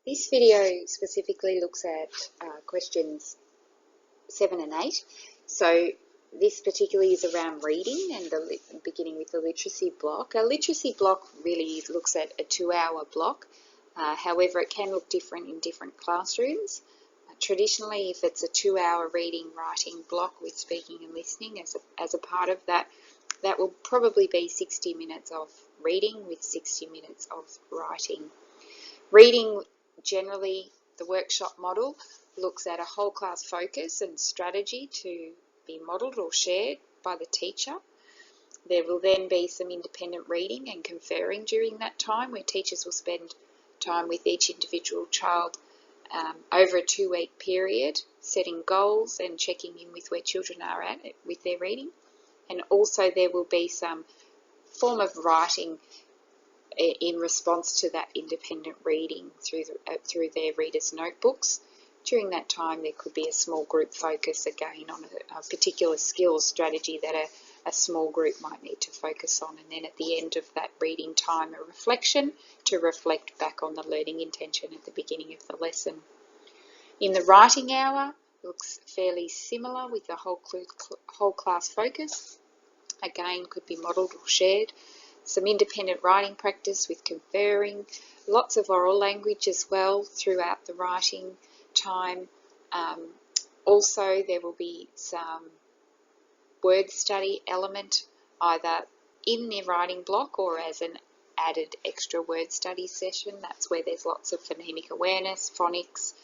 This video specifically looks at questions 7 and 8. So this particularly is around reading and beginning with the literacy block. A literacy block really looks at a 2-hour block. However, it can look different in different classrooms. Traditionally, if it's a 2-hour reading, writing block with speaking and listening as a part of that, that will probably be 60 minutes of reading with 60 minutes of writing. Reading, generally, the workshop model looks at a whole class focus and strategy to be modelled or shared by the teacher. There will then be some independent reading and conferring during that time, where teachers will spend time with each individual child over a 2-week period, setting goals and checking in with where children are at with their reading. And also there will be some form of writing in response to that independent reading through their readers' notebooks. During that time, there could be a small group focus again on a particular skill or strategy that a small group might need to focus on. And then at the end of that reading time, a reflection to reflect back on the learning intention at the beginning of the lesson. In the writing hour, it looks fairly similar with the whole class focus. Again, could be modelled or shared. Some independent writing practice with conferring, lots of oral language as well throughout the writing time. Also, there will be some word study element either in the writing block or as an added extra word study session. That's where there's lots of phonemic awareness, phonics,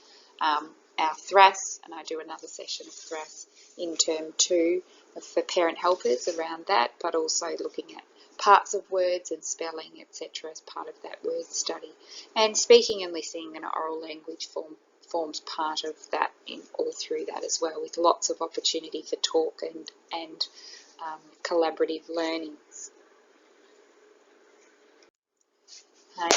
our THRAS, and I do another session of THRAS in term 2 for parent helpers around that, but also looking at parts of words and spelling, etc. as part of that word study. And speaking and listening and oral language forms part of that all through that as well, with lots of opportunity for talk and collaborative learnings.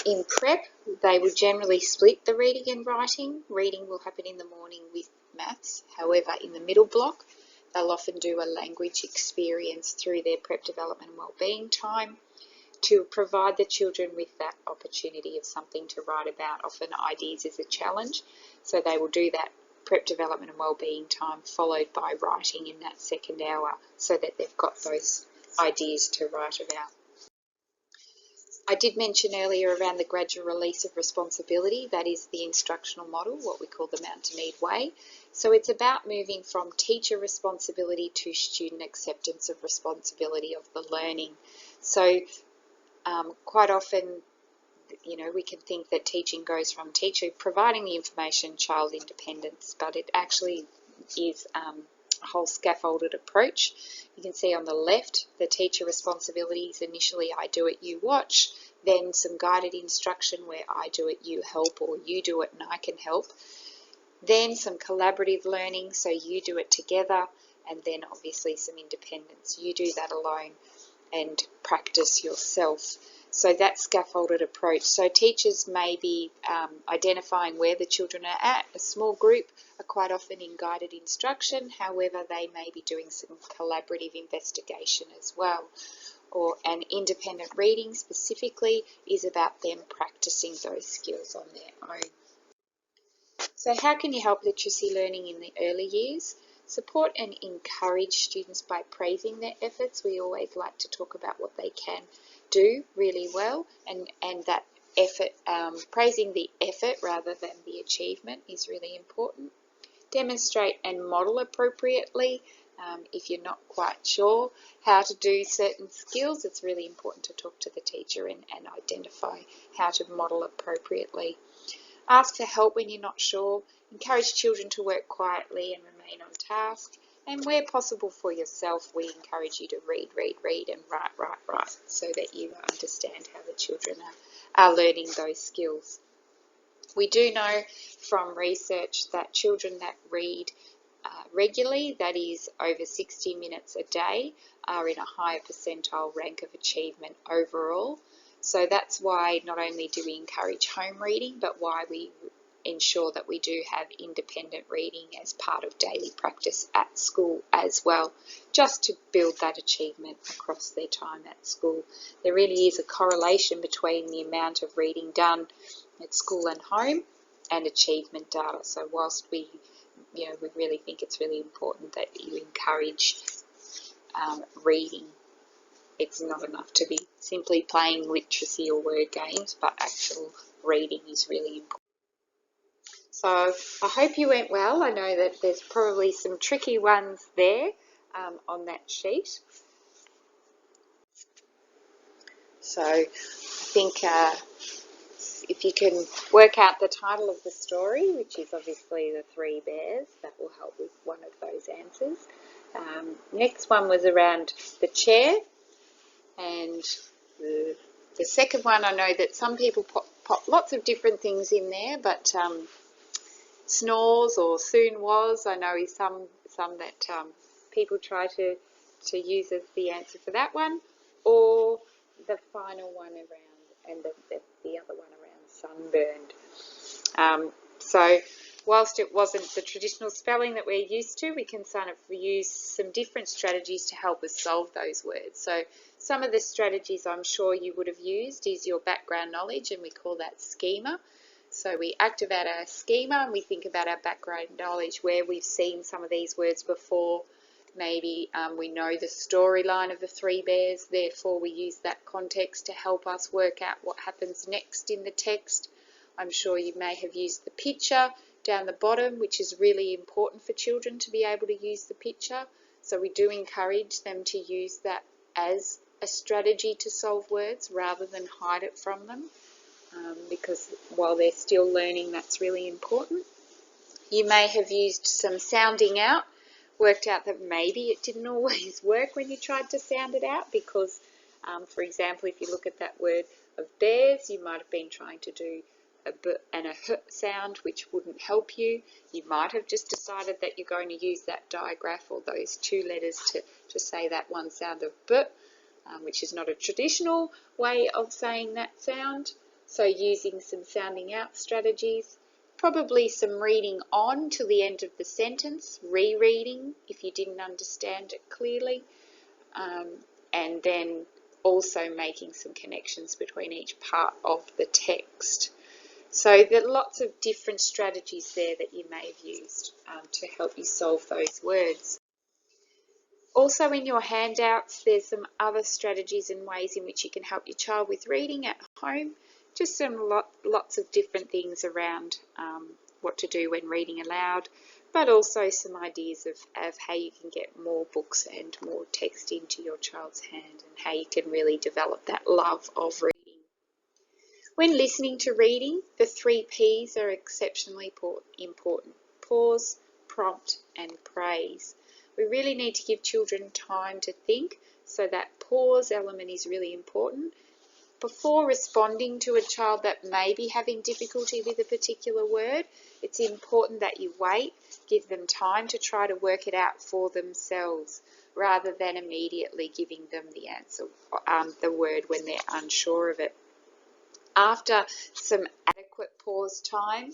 In prep, they will generally split the reading and writing. Reading will happen in the morning with maths. However, in the middle block, they'll often do a language experience through their prep development and wellbeing time to provide the children with that opportunity of something to write about. Often ideas is a challenge, so they will do that prep development and wellbeing time followed by writing in that second hour so that they've got those ideas to write about. I did mention earlier around the gradual release of responsibility. That is the instructional model, what we call the Mount to Mead way. So it's about moving from teacher responsibility to student acceptance of responsibility of the learning. So quite often, we can think that teaching goes from teacher providing the information, child independence, but it actually is a whole scaffolded approach. You can see on the left the teacher responsibilities. Initially, I do it, you watch, then some guided instruction where I do it, you help, or you do it and I can help. Then some collaborative learning, so you do it together, and then obviously some independence. You do that alone and practice yourself. So that scaffolded approach. So teachers may be identifying where the children are at. A small group are quite often in guided instruction. However, they may be doing some collaborative investigation as well. An independent reading specifically is about them practicing those skills on their own. So how can you help literacy learning in the early years? Support and encourage students by praising their efforts. We always like to talk about what they can do really well, and that effort, praising the effort rather than the achievement is really important. Demonstrate and model appropriately. If you're not quite sure how to do certain skills, it's really important to talk to the teacher and identify how to model appropriately. Ask for help when you're not sure. Encourage children to work quietly and remain on task. And where possible for yourself, we encourage you to read, and write, so that you understand how the children are learning those skills. We do know from research that children that read regularly, that is over 60 minutes a day, are in a higher percentile rank of achievement overall. So that's why not only do we encourage home reading, but why we ensure that we do have independent reading as part of daily practice at school as well, just to build that achievement across their time at school. There really is a correlation between the amount of reading done at school and home, and achievement data. So whilst we really think it's really important that you encourage reading, it's not enough to be simply playing literacy or word games, but actual reading is really important. So I hope you went well. I know that there's probably some tricky ones there on that sheet. So I think if you can work out the title of the story, which is obviously The Three Bears, that will help with one of those answers. Next one was around the chair, and the second one, I know that some people pop lots of different things in there, but snores or soon was, I know, is some that people try to use as the answer for that one, or the final one around, and the other one around sunburned. So whilst it wasn't the traditional spelling that we're used to, we can kind of use some different strategies to help us solve those words. So some of the strategies I'm sure you would have used is your background knowledge, and we call that schema. So we activate our schema and we think about our background knowledge, where we've seen some of these words before. Maybe we know the storyline of the Three Bears, therefore we use that context to help us work out what happens next in the text. I'm sure you may have used the picture down the bottom, which is really important for children to be able to use the picture. So we do encourage them to use that as a strategy to solve words rather than hide it from them, because while they're still learning, that's really important. You may have used some sounding out, worked out that maybe it didn't always work when you tried to sound it out, because, for example, if you look at that word of bears, you might have been trying to do a b and a h sound, which wouldn't help you. You might have just decided that you're going to use that digraph or those two letters to say that one sound of b, which is not a traditional way of saying that sound. So using some sounding out strategies. Probably some reading on to the end of the sentence, rereading if you didn't understand it clearly, and then also making some connections between each part of the text. So there are lots of different strategies there that you may have used to help you solve those words. Also in your handouts, there's some other strategies and ways in which you can help your child with reading at home. Just some lots of different things around what to do when reading aloud, but also some ideas of how you can get more books and more text into your child's hand, and how you can really develop that love of reading. When listening to reading, the 3 P's are exceptionally important: pause, prompt, and praise. We really need to give children time to think, so that pause element is really important. Before responding to a child that may be having difficulty with a particular word, it's important that you wait, give them time to try to work it out for themselves, rather than immediately giving them the answer, the word, when they're unsure of it. After some adequate pause time,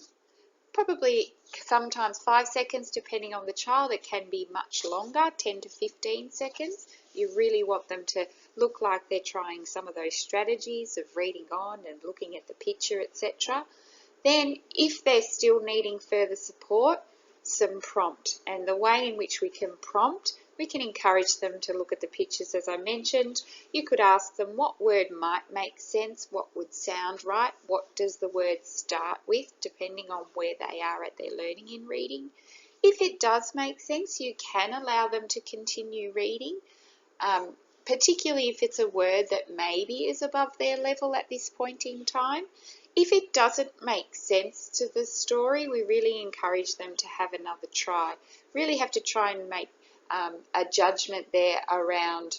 probably sometimes 5 seconds depending on the child, it can be much longer, 10 to 15 seconds. You really want them to look like they're trying some of those strategies of reading on and looking at the picture, etc. Then if they're still needing further support, some prompt. And the way in which we can prompt, we can encourage them to look at the pictures as I mentioned. You could ask them what word might make sense, what would sound right, what does the word start with, depending on where they are at their learning in reading. If it does make sense, you can allow them to continue reading, particularly if it's a word that maybe is above their level at this point in time. If it doesn't make sense to the story, we really encourage them to have another try. Really have to try and make a judgment there around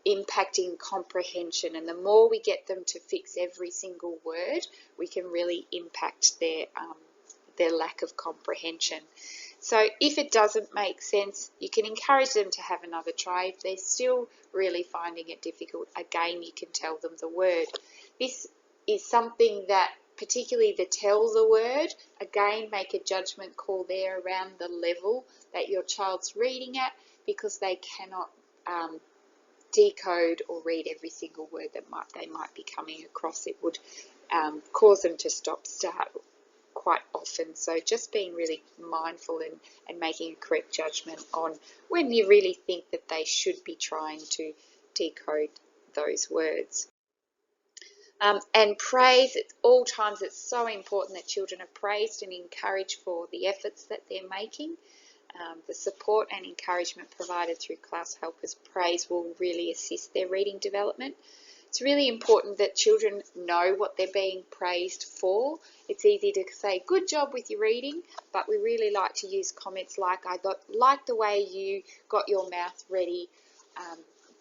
impacting comprehension, and the more we get them to fix every single word, we can really impact their lack of comprehension. So if it doesn't make sense, you can encourage them to have another try. If they're still really finding it difficult, again, you can tell them the word. This is something that, particularly the tell the word, again, make a judgment call there around the level that your child's reading at, because they cannot decode or read every single word that they might be coming across. It would cause them to stop, start quite often. So just being really mindful and making a correct judgment on when you really think that they should be trying to decode those words. And praise at all times. It's so important that children are praised and encouraged for the efforts that they're making. The support and encouragement provided through class helpers praise will really assist their reading development. It's really important that children know what they're being praised for. It's easy to say, good job with your reading, but we really like to use comments like, I like the way you got your mouth ready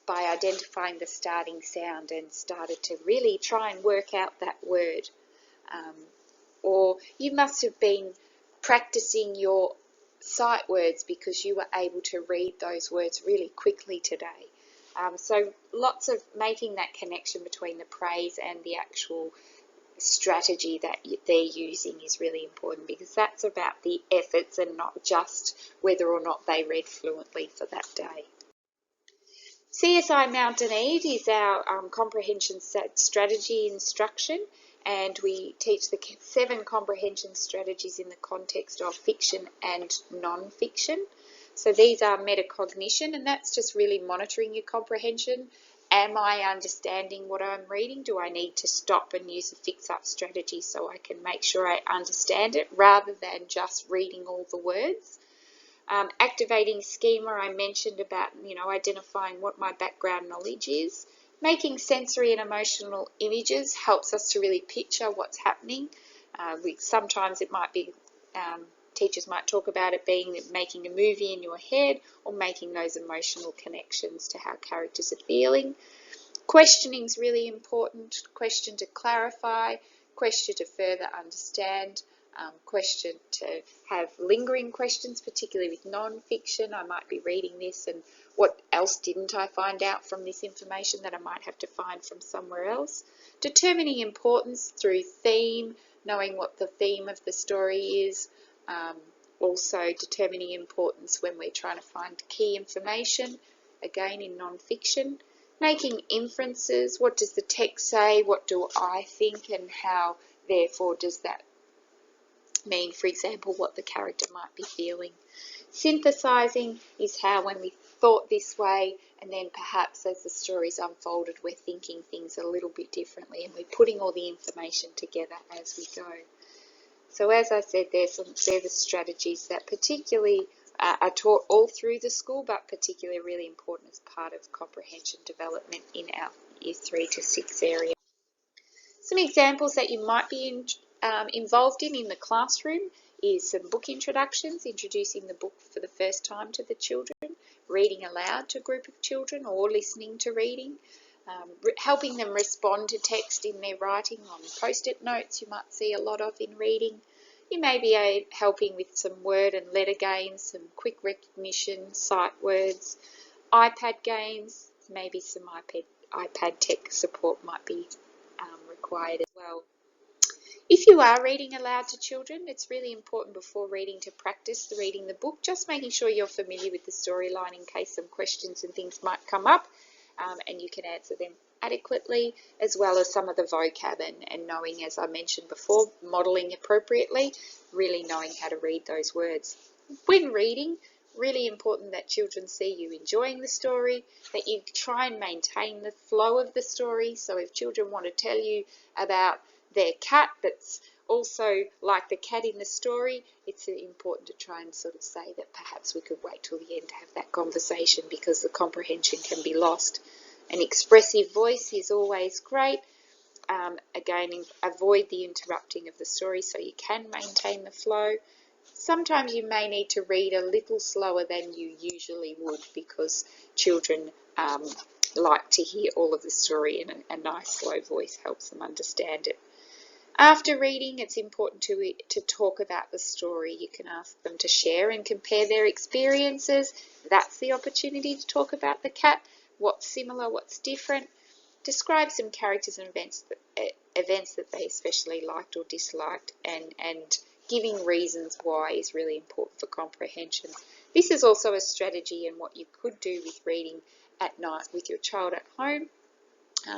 by identifying the starting sound and started to really try and work out that word. Or you must have been practicing your sight words because you were able to read those words really quickly today. So lots of making that connection between the praise and the actual strategy that they're using is really important, because that's about the efforts and not just whether or not they read fluently for that day. CSI Mountain Eid is our comprehension strategy instruction, and we teach the 7 comprehension strategies in the context of fiction and non-fiction. So these are metacognition, and that's just really monitoring your comprehension. Am I understanding what I'm reading? Do I need to stop and use a fix-up strategy so I can make sure I understand it rather than just reading all the words? Activating schema, I mentioned about, identifying what my background knowledge is. Making sensory and emotional images helps us to really picture what's happening. Sometimes it might be, teachers might talk about it being making a movie in your head or making those emotional connections to how characters are feeling. Questioning is really important. Question to clarify, question to further understand. Question to have lingering questions, particularly with non-fiction. I might be reading this and what else didn't I find out from this information that I might have to find from somewhere else. Determining importance through theme, knowing what the theme of the story is. Also determining importance when we're trying to find key information, again in non-fiction. Making inferences, what does the text say, what do I think, and how therefore does that mean, for example, what the character might be feeling. Synthesizing is how when we thought this way and then perhaps as the story's unfolded we're thinking things a little bit differently and we're putting all the information together as we go. So as I said, they're the strategies that particularly are taught all through the school, but particularly really important as part of comprehension development in our Year 3 to 6 area. Some examples that you might be involved in the classroom is some book introductions, introducing the book for the first time to the children, reading aloud to a group of children or listening to reading, helping them respond to text in their writing on post-it notes you might see a lot of in reading. You may be helping with some word and letter games, some quick recognition, sight words, iPad games, maybe some iPad tech support might be required as well. If you are reading aloud to children, it's really important before reading to practice reading the book, just making sure you're familiar with the storyline in case some questions and things might come up and you can answer them adequately, as well as some of the vocab and knowing, as I mentioned before, modelling appropriately, really knowing how to read those words. When reading, really important that children see you enjoying the story, that you try and maintain the flow of the story. So if children want to tell you about their cat that's also like the cat in the story, it's important to try and sort of say that perhaps we could wait till the end to have that conversation because the comprehension can be lost. An expressive voice is always great. Again, avoid the interrupting of the story so you can maintain the flow. Sometimes you may need to read a little slower than you usually would because children like to hear all of the story, and a nice slow voice helps them understand it. After reading, it's important to talk about the story. You can ask them to share and compare their experiences. That's the opportunity to talk about the cat. What's similar, what's different. Describe some characters and events that they especially liked or disliked, and giving reasons why is really important for comprehension. This is also a strategy and what you could do with reading at night with your child at home.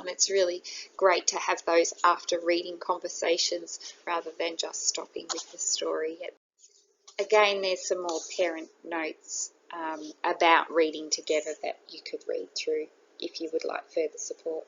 It's really great to have those after reading conversations rather than just stopping with the story. Again, there's some more parent notes about reading together that you could read through if you would like further support.